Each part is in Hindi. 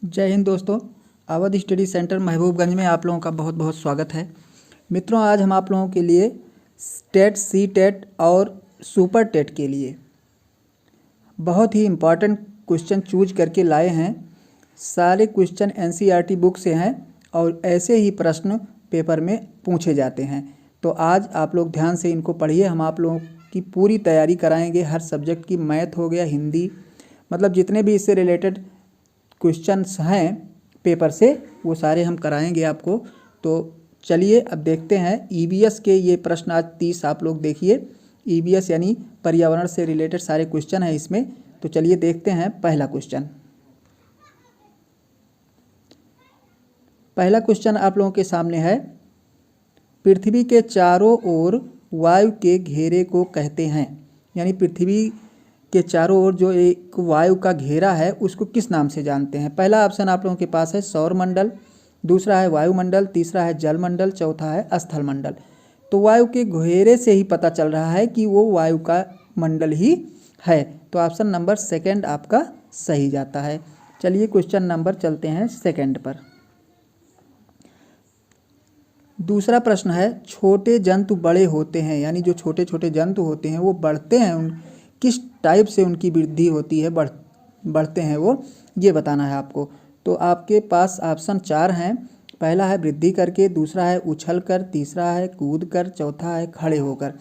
जय हिंद दोस्तों। अवध स्टडी सेंटर महबूबगंज में आप लोगों का बहुत बहुत स्वागत है। मित्रों, आज हम आप लोगों के लिए टेट, सी टेट और सुपर टेट के लिए बहुत ही इम्पॉर्टेंट क्वेश्चन चूज करके लाए हैं। सारे क्वेश्चन एनसीईआरटी बुक से हैं और ऐसे ही प्रश्न पेपर में पूछे जाते हैं। तो आज आप लोग ध्यान से इनको पढ़िए। हम आप लोगों की पूरी तैयारी कराएंगे हर सब्जेक्ट की। मैथ हो गया, हिंदी, मतलब जितने भी इससे रिलेटेड क्वेश्चंस हैं पेपर से वो सारे हम कराएंगे आपको। तो चलिए अब देखते हैं ईवीएस के ये प्रश्न। आज 30 आप लोग देखिए। ईवीएस यानी पर्यावरण से रिलेटेड सारे क्वेश्चन हैं इसमें। तो चलिए देखते हैं पहला क्वेश्चन। पहला क्वेश्चन आप लोगों के सामने है, पृथ्वी के चारों ओर वायु के घेरे को कहते हैं। यानी पृथ्वी के चारों ओर जो एक वायु का घेरा है उसको किस नाम से जानते हैं। पहला ऑप्शन आप लोगों के पास है सौरमंडल, दूसरा है वायुमंडल, तीसरा है जलमंडल, चौथा है स्थलमंडल। तो वायु के घेरे से ही पता चल रहा है कि वो वायु का मंडल ही है। तो ऑप्शन नंबर सेकंड आपका सही जाता है। चलिए क्वेश्चन नंबर चलते हैं सेकंड पर। दूसरा प्रश्न है, छोटे जंतु बड़े होते हैं, यानी जो छोटे छोटे जंतु होते हैं वो बढ़ते हैं, उन किस टाइप से उनकी वृद्धि होती है, बढ़ते हैं वो, ये बताना है आपको। तो आपके पास ऑप्शन 4 हैं। पहला है वृद्धि करके, दूसरा है उछल कर, तीसरा है कूद कर, चौथा है खड़े होकर।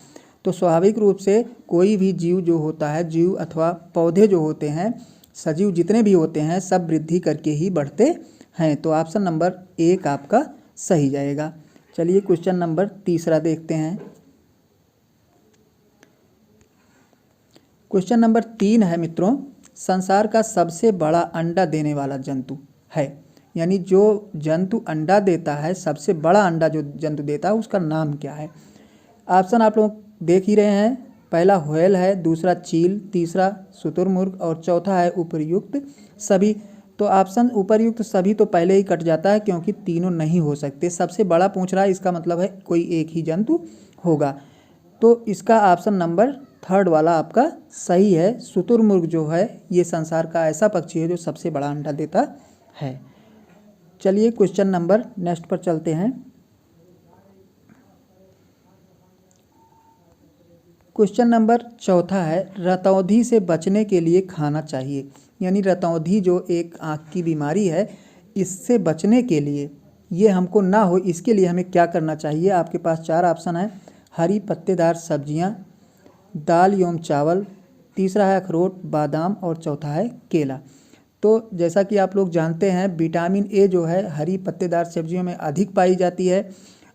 तो स्वाभाविक रूप से कोई भी जीव जो होता है, जीव अथवा पौधे जो होते हैं, सजीव जितने भी होते हैं, सब वृद्धि करके ही बढ़ते हैं। तो ऑप्शन नंबर 1 आपका सही जाएगा। चलिए क्वेश्चन नंबर तीसरा देखते हैं। क्वेश्चन नंबर 3 है मित्रों, संसार का सबसे बड़ा अंडा देने वाला जंतु है। यानी जो जंतु अंडा देता है, सबसे बड़ा अंडा जो जंतु देता है उसका नाम क्या है। ऑप्शन आप लोग देख ही रहे हैं। पहला व्हेल है, दूसरा चील, तीसरा शुतुरमुर्ग और चौथा है उपर्युक्त सभी। तो ऑप्शन उपर्युक्त सभी तो पहले ही कट जाता है क्योंकि तीनों नहीं हो सकते। सबसे बड़ा पूछ रहा है, इसका मतलब है कोई एक ही जंतु होगा। तो इसका ऑप्शन नंबर 3 वाला आपका सही है। शुतुरमुर्ग जो है ये संसार का ऐसा पक्षी है जो सबसे बड़ा अंडा देता है। चलिए क्वेश्चन नंबर नेक्स्ट पर चलते हैं। क्वेश्चन नंबर चौथा है, रतौंधी से बचने के लिए खाना चाहिए। यानी रतौंधी जो एक आँख की बीमारी है, इससे बचने के लिए, ये हमको ना हो, इसके लिए हमें क्या करना चाहिए। आपके पास 4 ऑप्शन है। हरी पत्तेदार सब्जियां, दाल एवं चावल, तीसरा है अखरोट, बादाम और चौथा है केला। तो जैसा कि आप लोग जानते हैं, विटामिन ए जो है हरी पत्तेदार सब्जियों में अधिक पाई जाती है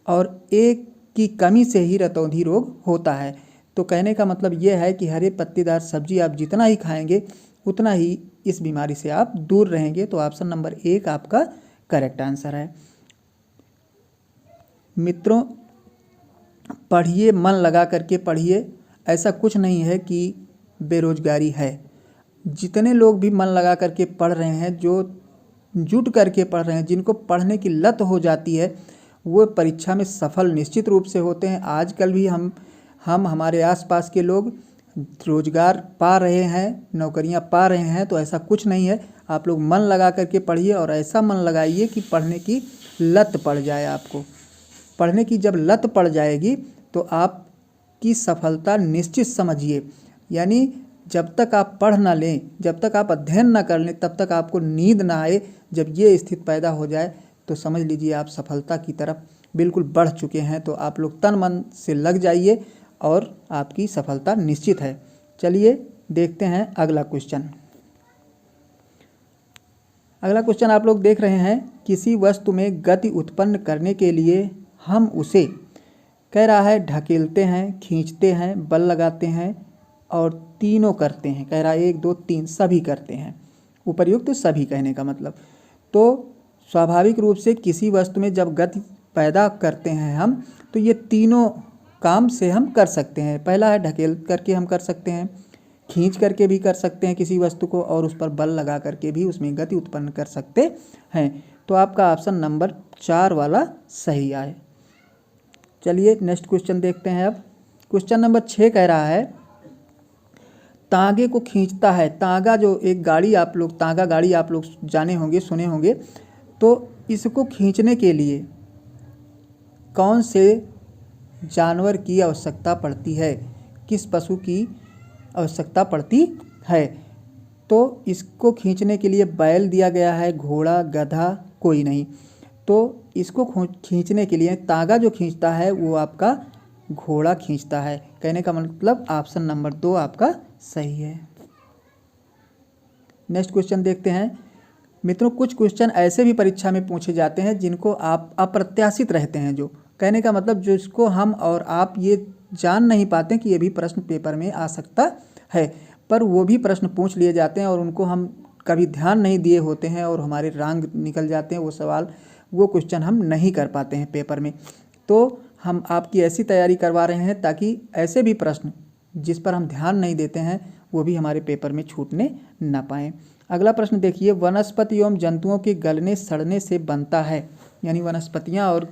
और ए की कमी से ही रतौंधी रोग होता है। तो कहने का मतलब ये है कि हरे पत्तेदार सब्जी आप जितना ही खाएंगे उतना ही इस बीमारी से आप दूर रहेंगे। तो ऑप्शन नंबर 1 आपका करेक्ट आंसर है। मित्रों, पढ़िए, मन लगा करके पढ़िए। ऐसा कुछ नहीं है कि बेरोजगारी है। जितने लोग भी मन लगा करके पढ़ रहे हैं, जो जुट करके पढ़ रहे हैं, जिनको पढ़ने की लत हो जाती है, वो परीक्षा में सफल निश्चित रूप से होते हैं। आजकल भी हम हमारे आसपास के लोग रोजगार पा रहे हैं, नौकरियां पा रहे हैं। तो ऐसा कुछ नहीं है। आप लोग मन लगा करके पढ़िए और ऐसा मन लगाइए कि पढ़ने की लत पड़ जाए आपको। पढ़ने की जब लत पड़ जाएगी तो आपकी सफलता निश्चित समझिए। यानी जब तक आप पढ़ ना लें, जब तक आप अध्ययन ना कर लें, तब तक आपको नींद ना आए, जब ये स्थिति पैदा हो जाए तो समझ लीजिए आप सफलता की तरफ बिल्कुल बढ़ चुके हैं। तो आप लोग तन मन से लग जाइए और आपकी सफलता निश्चित है। चलिए देखते हैं अगला क्वेश्चन। अगला क्वेश्चन आप लोग देख रहे हैं, किसी वस्तु में गति उत्पन्न करने के लिए हम उसे, कह रहा है, ढकेलते हैं, खींचते हैं, बल लगाते हैं और तीनों करते हैं। कह रहा है 1 2 3 सभी करते हैं। उपर्युक्त सभी कहने का मतलब। तो स्वाभाविक रूप से किसी वस्तु में जब गति पैदा करते हैं हम, तो ये तीनों काम से हम कर सकते हैं। पहला है ढकेल करके हम कर सकते हैं, खींच करके भी कर सकते हैं किसी वस्तु को, और उस पर बल लगा करके भी उसमें गति उत्पन्न कर सकते हैं। तो आपका ऑप्शन नंबर 4 वाला सही आए। चलिए नेक्स्ट क्वेश्चन देखते हैं। अब क्वेश्चन नंबर 6 कह रहा है, तांगे को खींचता है। तांगा जो एक गाड़ी आप लोग तांगा गाड़ी आप लोग जाने होंगे, सुने होंगे। तो इसको खींचने के लिए कौन से जानवर की आवश्यकता पड़ती है, किस पशु की आवश्यकता पड़ती है? तो इसको खींचने के लिए बैल दिया गया है, घोड़ा, गधा, कोई नहीं। तो इसको खींचने के लिए तांगा जो खींचता है वो आपका घोड़ा खींचता है। कहने का मतलब ऑप्शन नंबर 2 आपका सही है। नेक्स्ट क्वेश्चन देखते हैं मित्रों। कुछ क्वेश्चन ऐसे भी परीक्षा में पूछे जाते हैं जिनको आप अप्रत्याशित रहते हैं, जो कहने का मतलब जिसको हम और आप ये जान नहीं पाते कि ये भी प्रश्न पेपर में आ सकता है, पर वो भी प्रश्न पूछ लिए जाते हैं और उनको हम कभी ध्यान नहीं दिए होते हैं और हमारे रंग निकल जाते हैं। वो सवाल, वो क्वेश्चन हम नहीं कर पाते हैं पेपर में। तो हम आपकी ऐसी तैयारी करवा रहे हैं ताकि ऐसे भी प्रश्न जिस पर हम ध्यान नहीं देते हैं वो भी हमारे पेपर में छूटने ना पाएँ। अगला प्रश्न देखिए, वनस्पति एवं जंतुओं के गलने सड़ने से बनता है, यानी वनस्पतियाँ और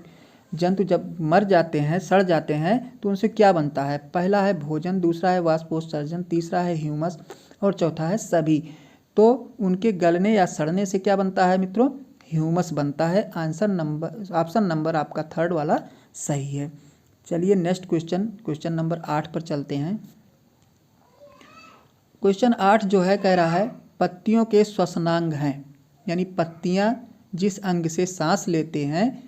जंतु जब मर जाते हैं, सड़ जाते हैं, तो उनसे क्या बनता है? पहला है भोजन, दूसरा है वाष्पोत्सर्जन, तीसरा है ह्यूमस और चौथा है सभी। तो उनके गलने या सड़ने से क्या बनता है मित्रों? ह्यूमस बनता है। ऑप्शन नंबर आपका 3rd वाला सही है। चलिए नेक्स्ट क्वेश्चन नंबर 8 पर चलते हैं। क्वेश्चन 8 जो है कह रहा है पत्तियों के श्वसनांग हैं, यानी पत्तियां जिस अंग से सांस लेते हैं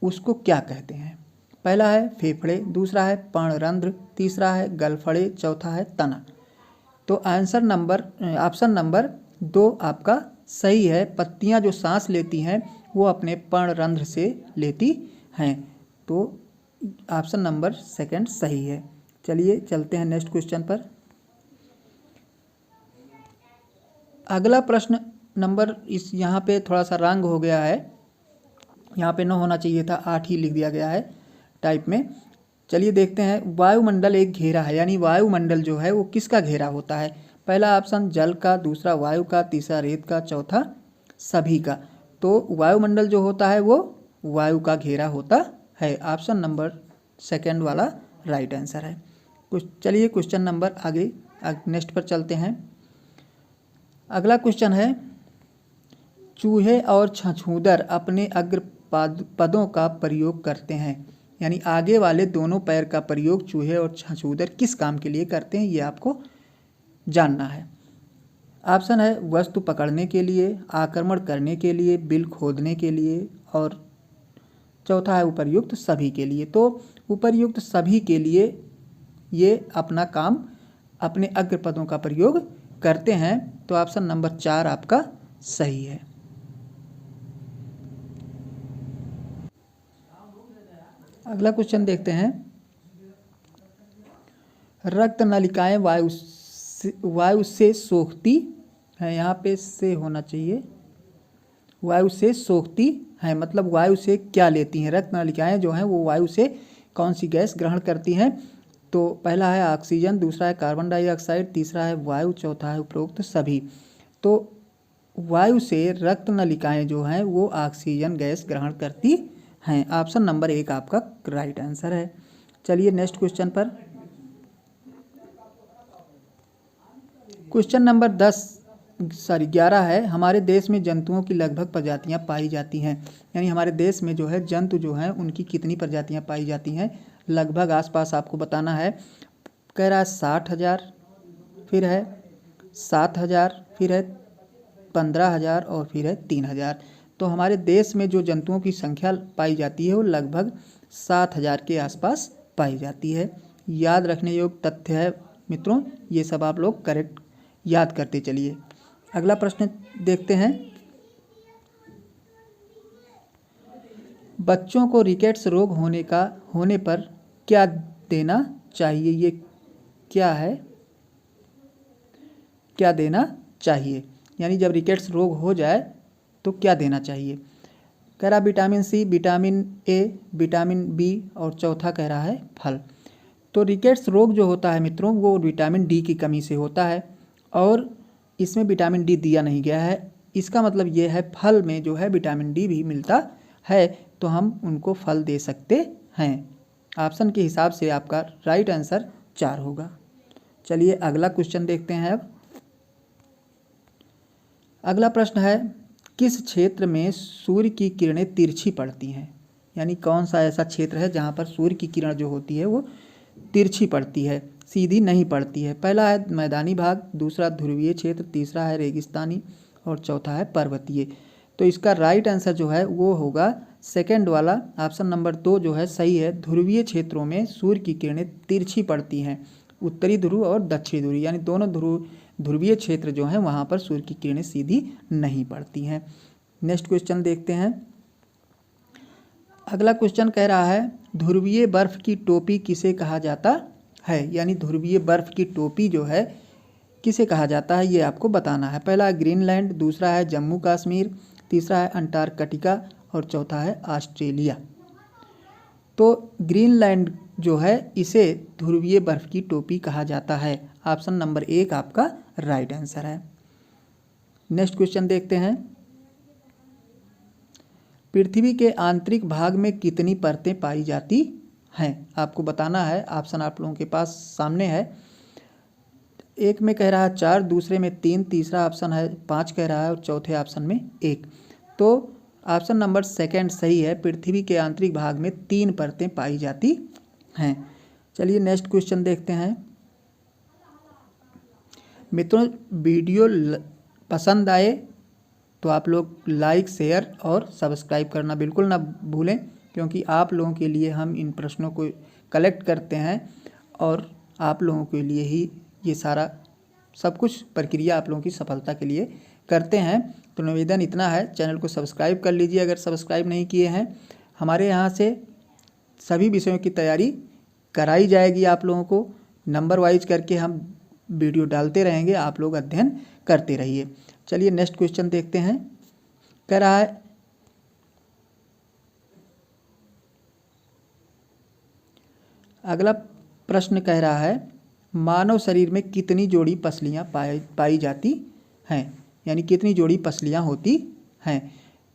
उसको क्या कहते हैं? पहला है फेफड़े, दूसरा है पर्णरंध्र, तीसरा है गलफड़े, चौथा है तना। तो ऑप्शन नंबर 2 आपका सही है। पत्तियां जो सांस लेती हैं वो अपने पर्णरंध्र से लेती हैं। तो ऑप्शन नंबर 2 सही है। चलिए चलते हैं नेक्स्ट क्वेश्चन पर। अगला प्रश्न नंबर यहाँ पे थोड़ा सा रंग हो गया है, यहाँ पे 9 होना चाहिए था, 8 ही लिख दिया गया है टाइप में। चलिए देखते हैं। वायुमंडल एक घेरा है, यानी वायुमंडल जो है वो किसका घेरा होता है? पहला ऑप्शन जल का, दूसरा वायु का, तीसरा रेत का, चौथा सभी का। तो वायुमंडल जो होता है वो वायु का घेरा होता है। ऑप्शन नंबर 2 वाला राइट आंसर है। चलिए क्वेश्चन नंबर आगे नेक्स्ट पर चलते हैं। अगला क्वेश्चन है, चूहे और छछूंदर अपने अग्र पदों का प्रयोग करते हैं, यानी आगे वाले दोनों पैर का प्रयोग चूहे और छछूंदर किस काम के लिए करते हैं, ये आपको जानना है। ऑप्शन है वस्तु पकड़ने के लिए, आक्रमण करने के लिए, बिल खोदने के लिए और चौथा है उपर्युक्त सभी के लिए। तो उपर्युक्त सभी के लिए ये अपना काम अपने अग्र पदों का प्रयोग करते हैं। तो ऑप्शन नंबर 4 आपका सही है। अगला क्वेश्चन देखते हैं। रक्त नलिकाएं वायु से सोखती है, यहाँ पे से होना चाहिए, वायु से सोखती है मतलब वायु से क्या लेती हैं? रक्त नलिकाएं जो हैं वो वायु से कौन सी गैस ग्रहण करती हैं? तो पहला है ऑक्सीजन, दूसरा है कार्बन डाइऑक्साइड, तीसरा है वायु, चौथा है उपरोक्त सभी। तो वायु से रक्त नलिकाएं जो हैं वो ऑक्सीजन गैस ग्रहण करती हैं। ऑप्शन नंबर 1 आपका राइट आंसर है। चलिए नेक्स्ट क्वेश्चन पर। क्वेश्चन नंबर 11 है। हमारे देश में जंतुओं की लगभग प्रजातियां पाई जाती हैं, यानी हमारे देश में जो है जंतु जो हैं उनकी कितनी प्रजातियां पाई जाती हैं? लगभग आसपास आपको बताना है। कह रहा है 60,000, फिर है 7,000, फिर है 15,000 और फिर है 3,000। तो हमारे देश में जो जंतुओं की संख्या पाई जाती है वो लगभग 7,000 के आसपास पाई जाती है। याद रखने योग्य तथ्य है मित्रों, ये सब आप लोग करेक्ट याद करते चलिए। अगला प्रश्न देखते हैं। बच्चों को रिकेट्स रोग होने पर क्या देना चाहिए? ये क्या है? क्या देना चाहिए, यानी जब रिकेट्स रोग हो जाए तो क्या देना चाहिए? कह रहा vitamin C, vitamin A, vitamin B और चौथा कह रहा है फल। तो रिकेट्स रोग जो होता है मित्रों वो विटामिन डी की कमी से होता है और इसमें विटामिन डी दिया नहीं गया है। इसका मतलब ये है फल में जो है विटामिन डी भी मिलता है, तो हम उनको फल दे सकते हैं। ऑप्शन के हिसाब से आपका राइट आंसर 4 होगा। चलिए अगला क्वेश्चन देखते हैं। अब अगला प्रश्न है, किस क्षेत्र में सूर्य की किरणें तिरछी पड़ती हैं? यानी कौन सा ऐसा क्षेत्र है जहाँ पर सूर्य की किरण जो होती है वो तिरछी पड़ती है, सीधी नहीं पड़ती है? पहला है मैदानी भाग, दूसरा ध्रुवीय क्षेत्र, तीसरा है रेगिस्तानी और चौथा है पर्वतीय। तो इसका राइट आंसर जो है वो होगा सेकंड वाला, ऑप्शन नंबर 2 जो है सही है। ध्रुवीय क्षेत्रों में सूर्य की किरणें तिरछी पड़ती हैं, उत्तरी ध्रुव और दक्षिणी ध्रुव यानी दोनों ध्रुवीय क्षेत्र जो हैं वहाँ पर सूर्य की किरणें सीधी नहीं पड़ती हैं। नेक्स्ट क्वेश्चन देखते हैं। अगला क्वेश्चन कह रहा है, ध्रुवीय बर्फ की टोपी किसे कहा जाता है? यानी ध्रुवीय बर्फ की टोपी जो है किसे कहा जाता है ये आपको बताना है। पहला है ग्रीनलैंड, दूसरा है जम्मू कश्मीर, तीसरा है अंटार्कटिका और चौथा है ऑस्ट्रेलिया। तो ग्रीनलैंड जो है इसे ध्रुवीय बर्फ की टोपी कहा जाता है। ऑप्शन नंबर 1 आपका राइट आंसर है। नेक्स्ट क्वेश्चन देखते हैं। पृथ्वी के आंतरिक भाग में कितनी परतें पाई जाती हैं? आपको बताना है। ऑप्शन आप लोगों के पास सामने है। एक में कह रहा है 4, दूसरे में 3, तीसरा ऑप्शन है 5 कह रहा है और चौथे ऑप्शन में 1। तो ऑप्शन नंबर सेकंड सही है। पृथ्वी के आंतरिक भाग में 3 परतें पाई जाती हैं। चलिए नेक्स्ट क्वेश्चन देखते हैं। मित्रों वीडियो पसंद आए तो आप लोग लाइक, शेयर और सब्सक्राइब करना बिल्कुल ना भूलें, क्योंकि आप लोगों के लिए हम इन प्रश्नों को कलेक्ट करते हैं और आप लोगों के लिए ही ये सारा सब कुछ प्रक्रिया आप लोगों की सफलता के लिए करते हैं। तो निवेदन इतना है, चैनल को सब्सक्राइब कर लीजिए अगर सब्सक्राइब नहीं किए हैं। हमारे यहाँ से सभी विषयों की तैयारी कराई जाएगी। आप लोगों को नंबर वाइज करके हम वीडियो डालते रहेंगे, आप लोग अध्ययन करते रहिए। चलिए नेक्स्ट क्वेश्चन देखते हैं। कह रहा है, अगला प्रश्न कह रहा है, मानव शरीर में कितनी जोड़ी पसलियाँ पाई जाती हैं? यानी कितनी जोड़ी पसलियाँ होती हैं?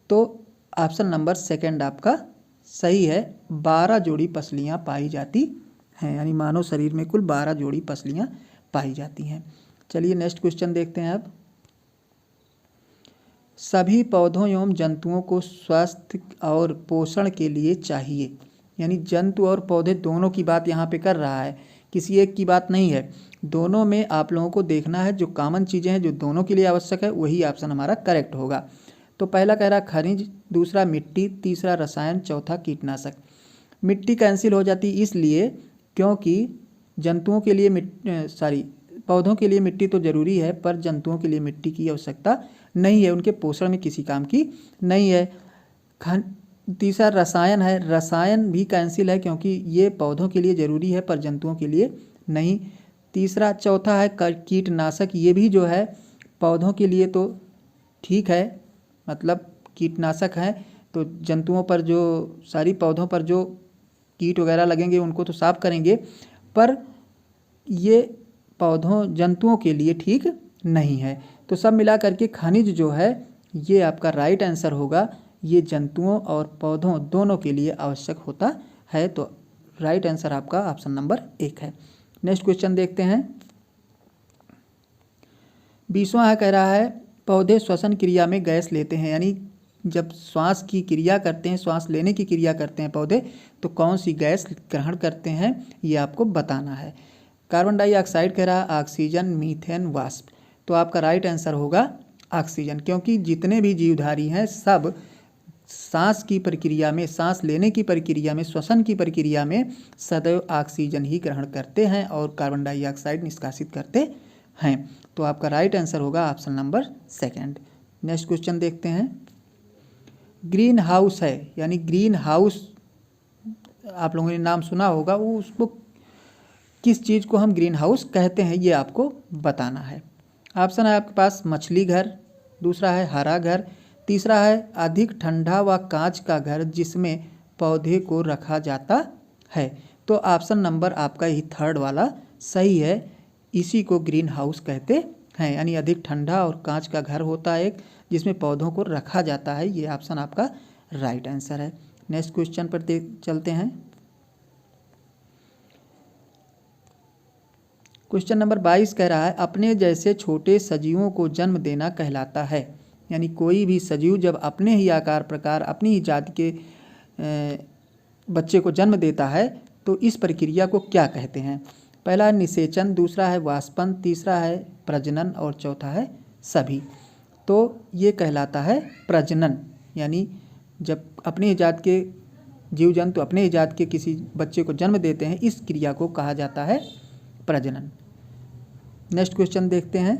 तो ऑप्शन नंबर सेकंड आपका सही है। 12 जोड़ी पसलियाँ पाई जाती हैं। यानी मानव शरीर में कुल 12 जोड़ी पसलियाँ पाई जाती हैं। चलिए नेक्स्ट क्वेश्चन देखते हैं। अब सभी पौधों एवं जंतुओं को स्वास्थ्य और पोषण के लिए चाहिए। यानी जंतु और पौधे दोनों की बात यहाँ पे कर रहा है, किसी एक की बात नहीं है। दोनों में आप लोगों को देखना है, जो कॉमन चीज़ें हैं जो दोनों के लिए आवश्यक है वही ऑप्शन हमारा करेक्ट होगा। तो पहला कह रहा खनिज, दूसरा मिट्टी, तीसरा रसायन, चौथा कीटनाशक। मिट्टी कैंसिल हो जाती इसलिए क्योंकि जंतुओं के लिए पौधों के लिए मिट्टी तो ज़रूरी है, पर जंतुओं के लिए मिट्टी की आवश्यकता नहीं है, उनके पोषण में किसी काम की नहीं है। तीसरा रसायन है, रसायन भी कैंसिल है क्योंकि ये पौधों के लिए ज़रूरी है पर जंतुओं के लिए नहीं। चौथा है कीटनाशक, ये भी जो है पौधों के लिए तो ठीक है, मतलब कीटनाशक है तो जंतुओं पर जो पौधों पर जो कीट वगैरह लगेंगे उनको तो साफ करेंगे, पर ये जंतुओं के लिए ठीक नहीं है। तो सब मिला करके खनिज जो है ये आपका राइट आंसर होगा। ये जंतुओं और पौधों दोनों के लिए आवश्यक होता है। तो राइट आंसर आपका ऑप्शन नंबर 1 है। नेक्स्ट क्वेश्चन देखते हैं। 20वां है, कह रहा है पौधे श्वसन क्रिया में गैस लेते हैं। यानी जब श्वास की क्रिया करते हैं, श्वास लेने की क्रिया करते हैं पौधे, तो कौन सी गैस ग्रहण करते हैं ये आपको बताना है। कार्बन डाइऑक्साइड कह रहा है, ऑक्सीजन, मीथेन, वाष्प। तो आपका राइट आंसर होगा ऑक्सीजन, क्योंकि जितने भी जीवधारी हैं सब सांस की प्रक्रिया में, सांस लेने की प्रक्रिया में, श्वसन की प्रक्रिया में सदैव ऑक्सीजन ही ग्रहण करते हैं और कार्बन डाइऑक्साइड निष्कासित करते हैं। तो आपका राइट आंसर होगा ऑप्शन नंबर 2। नेक्स्ट क्वेश्चन देखते हैं। ग्रीन हाउस है, यानी ग्रीन हाउस आप लोगों ने नाम सुना होगा, वो उसको किस चीज़ को हम ग्रीन हाउस कहते हैं ये आपको बताना है। ऑप्शन है आपके पास मछली घर, दूसरा है हरा घर, तीसरा है अधिक ठंडा व कांच का घर जिसमें पौधे को रखा जाता है। तो ऑप्शन नंबर आपका ही थर्ड वाला सही है, इसी को ग्रीन हाउस कहते हैं। यानी अधिक ठंडा और कांच का घर होता है एक, जिसमें पौधों को रखा जाता है। ये ऑप्शन आपका राइट आंसर है। नेक्स्ट क्वेश्चन पर चलते हैं। क्वेश्चन नंबर 22 कह रहा है अपने जैसे छोटे सजीवों को जन्म देना कहलाता है। यानी कोई भी सजीव जब अपने ही आकार प्रकार अपनी ही जाति के बच्चे को जन्म देता है तो इस प्रक्रिया को क्या कहते हैं? पहला है निषेचन, दूसरा है वाष्पन, तीसरा है प्रजनन और चौथा है सभी। तो ये कहलाता है प्रजनन। यानी जब अपनी ही जात के जीव जंतु अपने ही जात के किसी बच्चे को जन्म देते हैं, इस क्रिया को कहा जाता है प्रजनन। नेक्स्ट क्वेश्चन देखते हैं।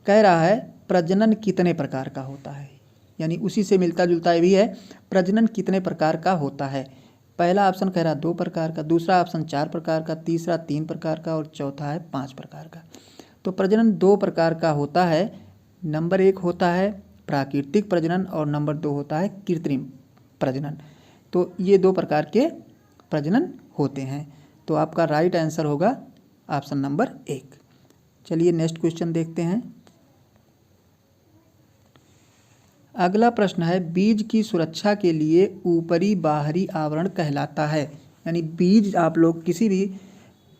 कह रहा है प्रजनन कितने प्रकार का होता है? यानी उसी से मिलता जुलता भी है, प्रजनन कितने प्रकार का होता है? पहला ऑप्शन कह रहा 2 प्रकार का, दूसरा ऑप्शन 4 प्रकार का, तीसरा 3 प्रकार का और चौथा है 5 प्रकार का। तो प्रजनन 2 प्रकार का होता है। नंबर 1 होता है प्राकृतिक प्रजनन और नंबर 2 होता है कृत्रिम प्रजनन। तो ये 2 प्रकार के प्रजनन होते हैं। तो आपका राइट आंसर होगा ऑप्शन नंबर 1। चलिए नेक्स्ट क्वेश्चन देखते हैं। अगला प्रश्न है बीज की सुरक्षा के लिए ऊपरी बाहरी आवरण कहलाता है। यानी बीज आप लोग किसी भी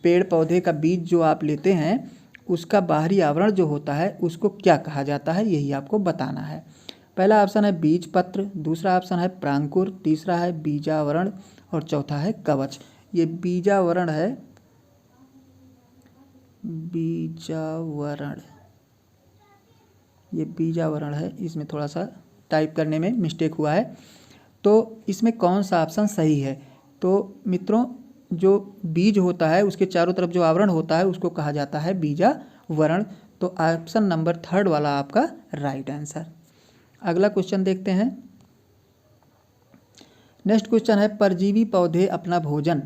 पेड़ पौधे का बीज जो आप लेते हैं उसका बाहरी आवरण जो होता है उसको क्या कहा जाता है, यही आपको बताना है। पहला ऑप्शन है बीज पत्र, दूसरा ऑप्शन है प्रांकुर, तीसरा है बीजावरण और चौथा है कवच। ये बीजावरण है, ये बीजावरण है। इसमें थोड़ा सा टाइप करने में मिस्टेक हुआ है। तो इसमें कौन सा ऑप्शन सही है? तो मित्रों जो बीज होता है उसके चारों तरफ जो आवरण होता है उसको कहा जाता है बीजावरण। तो ऑप्शन नंबर 3 वाला आपका राइट आंसर। अगला क्वेश्चन देखते हैं। नेक्स्ट क्वेश्चन है परजीवी पौधे अपना भोजन,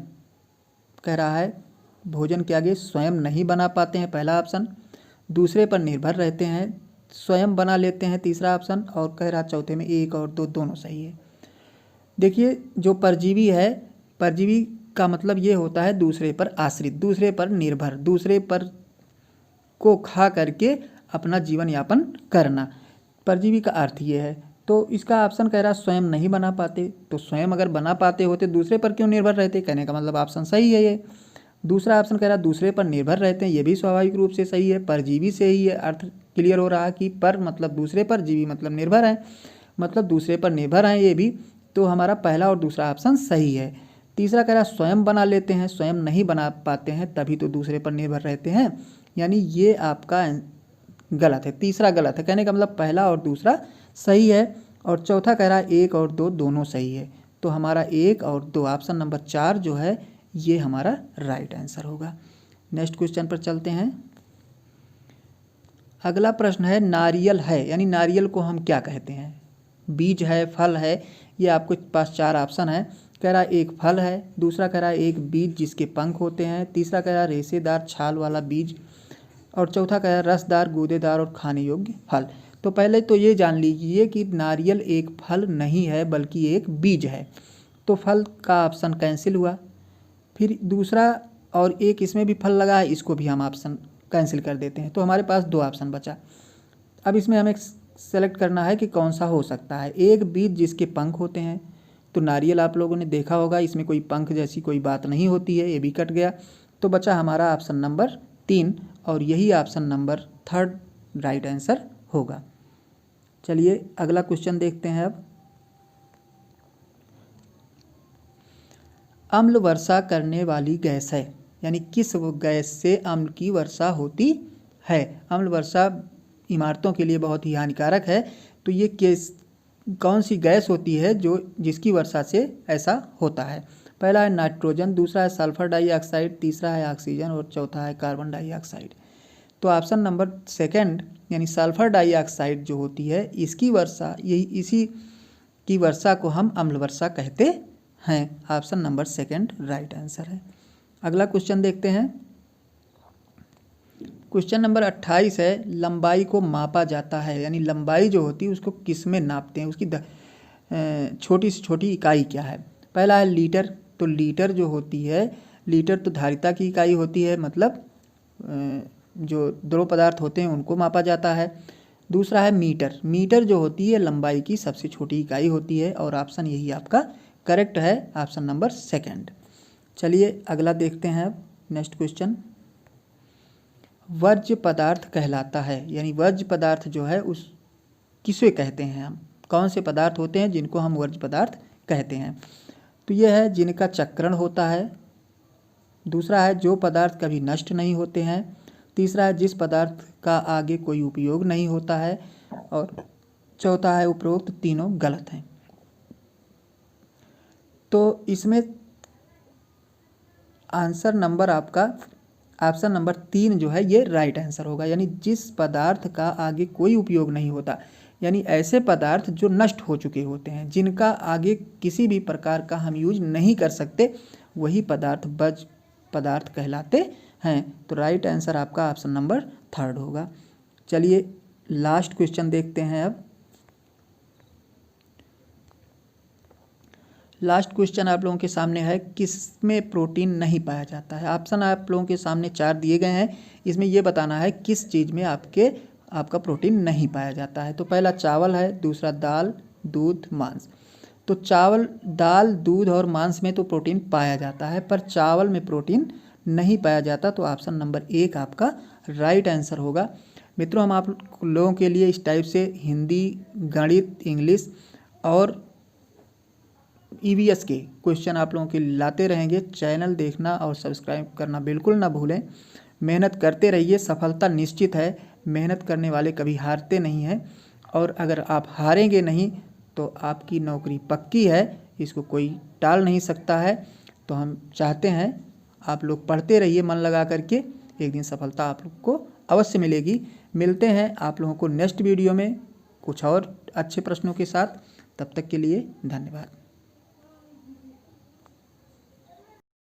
कह रहा है भोजन के आगे स्वयं नहीं बना पाते हैं, पहला ऑप्शन, दूसरे पर निर्भर रहते हैं, स्वयं बना लेते हैं, तीसरा ऑप्शन, और कह रहा चौथे में 1 और 2 दोनों सही है। देखिए जो परजीवी है, परजीवी का मतलब ये होता है दूसरे पर आश्रित, दूसरे पर निर्भर, दूसरे पर को खा करके अपना जीवन यापन करना, परजीवी का अर्थ ये है। तो इसका ऑप्शन कह रहा स्वयं नहीं बना पाते। तो स्वयं अगर बना पाते होते दूसरे पर क्यों निर्भर रहते? कहने का मतलब ऑप्शन सही है ये। दूसरा ऑप्शन कह रहा दूसरे पर निर्भर रहते हैं, ये भी स्वाभाविक रूप से सही है। परजीवी से ही ये अर्थ क्लियर हो रहा कि पर मतलब दूसरे पर, जीवी मतलब निर्भर है, मतलब दूसरे पर निर्भर हैं ये भी। तो हमारा पहला और दूसरा ऑप्शन सही है। तीसरा कह रहा स्वयं बना लेते हैं, स्वयं नहीं बना पाते हैं तभी तो दूसरे पर निर्भर रहते हैं, यानी ये आपका गलत है, तीसरा गलत है। कहने का मतलब पहला और दूसरा सही है। और चौथा कह रहा 1 और 2 दोनों सही है। तो हमारा 1 और 2 ऑप्शन नंबर 4 जो है ये हमारा राइट आंसर होगा। नेक्स्ट क्वेश्चन पर चलते हैं। अगला प्रश्न है नारियल है, यानी नारियल को हम क्या कहते हैं? बीज है, फल है, ये आपके पास 4 ऑप्शन है। कह रहा एक फल है, दूसरा कह रहा एक बीज जिसके पंख होते हैं, तीसरा कह रहा रेशेदार छाल वाला बीज और चौथा कह रहा रसदार गूदेदार और खाने योग्य फल। तो पहले तो ये जान लीजिए कि नारियल एक फल नहीं है बल्कि एक बीज है। तो फल का ऑप्शन कैंसिल हुआ। फिर दूसरा और एक इसमें भी फल लगा है, इसको भी हम ऑप्शन कैंसिल कर देते हैं। तो हमारे पास 2 ऑप्शन बचा। अब इसमें हमें सेलेक्ट करना है कि कौन सा हो सकता है। एक बीज जिसके पंख होते हैं, तो नारियल आप लोगों ने देखा होगा इसमें कोई पंख जैसी कोई बात नहीं होती है, ये भी कट गया। तो बचा हमारा ऑप्शन नंबर 3 और यही ऑप्शन नंबर 3 राइट आंसर होगा। चलिए अगला क्वेश्चन देखते हैं। अब अम्ल वर्षा करने वाली गैस है, यानी किस गैस से अम्ल की वर्षा होती है? अम्ल वर्षा इमारतों के लिए बहुत ही हानिकारक है। तो ये कौन सी गैस होती है जो जिसकी वर्षा से ऐसा होता है? पहला है नाइट्रोजन, दूसरा है सल्फर डाइऑक्साइड, तीसरा है ऑक्सीजन और चौथा है कार्बन डाइऑक्साइड। तो ऑप्शन नंबर 2 यानी सल्फर डाइऑक्साइड जो होती है इसकी वर्षा, यही इसी की वर्षा को हम अम्ल वर्षा कहते हैं। ऑप्शन नंबर 2 राइट आंसर है। अगला क्वेश्चन देखते हैं। क्वेश्चन नंबर 28 है लंबाई को मापा जाता है, यानी लंबाई जो होती है उसको किस में नापते हैं, उसकी छोटी से छोटी इकाई क्या है? पहला है लीटर। तो लीटर जो होती है, लीटर तो धारिता की इकाई होती है, मतलब जो द्रव पदार्थ होते हैं उनको मापा जाता है। दूसरा है मीटर। मीटर जो होती है लंबाई की सबसे छोटी इकाई होती है और ऑप्शन यही आपका करेक्ट है ऑप्शन नंबर सेकंड। चलिए अगला देखते हैं अब नेक्स्ट क्वेश्चन। वर्ज्य पदार्थ कहलाता है, यानी वर्ज्य पदार्थ जो है उस किसे कहते हैं हम, कौन से पदार्थ होते हैं जिनको हम वर्ज्य पदार्थ कहते हैं। तो यह है जिनका चक्रण होता है, दूसरा है जो पदार्थ कभी नष्ट नहीं होते हैं, तीसरा है जिस पदार्थ का आगे कोई उपयोग नहीं होता है, और चौथा है उपरोक्त तीनों गलत हैं। तो इसमें आंसर नंबर आपका ऑप्शन नंबर 3 जो है ये राइट आंसर होगा, यानी जिस पदार्थ का आगे कोई उपयोग नहीं होता, यानी ऐसे पदार्थ जो नष्ट हो चुके होते हैं, जिनका आगे किसी भी प्रकार का हम यूज नहीं कर सकते, वही पदार्थ वर्ज्य पदार्थ कहलाते हैं। तो राइट आंसर आपका ऑप्शन नंबर 3 होगा। चलिए लास्ट क्वेश्चन देखते हैं अब। लास्ट क्वेश्चन आप लोगों के सामने है, किसमें प्रोटीन नहीं पाया जाता है। ऑप्शन आप लोगों के सामने 4 दिए गए हैं, इसमें यह बताना है किस चीज़ में आपका प्रोटीन नहीं पाया जाता है। तो पहला चावल है, दूसरा दाल, दूध, मांस। तो चावल, दाल, दूध और मांस में तो प्रोटीन पाया जाता है, पर चावल में प्रोटीन नहीं पाया जाता। तो ऑप्शन नंबर 1 आपका राइट आंसर होगा। मित्रों, हम आप लोगों के लिए इस टाइप से हिंदी, गणित, इंग्लिश और EVS के क्वेश्चन आप लोगों के लाते रहेंगे। चैनल देखना और सब्सक्राइब करना बिल्कुल ना भूलें। मेहनत करते रहिए, सफलता निश्चित है। मेहनत करने वाले कभी हारते नहीं हैं, और अगर आप हारेंगे नहीं तो आपकी नौकरी पक्की है, इसको कोई टाल नहीं सकता है। तो हम चाहते हैं आप लोग पढ़ते रहिए मन लगा करके, एक दिन सफलता आप लोग को अवश्य मिलेगी। मिलते हैं आप लोगों को नेक्स्ट वीडियो में कुछ और अच्छे प्रश्नों के साथ। तब तक के लिए धन्यवाद।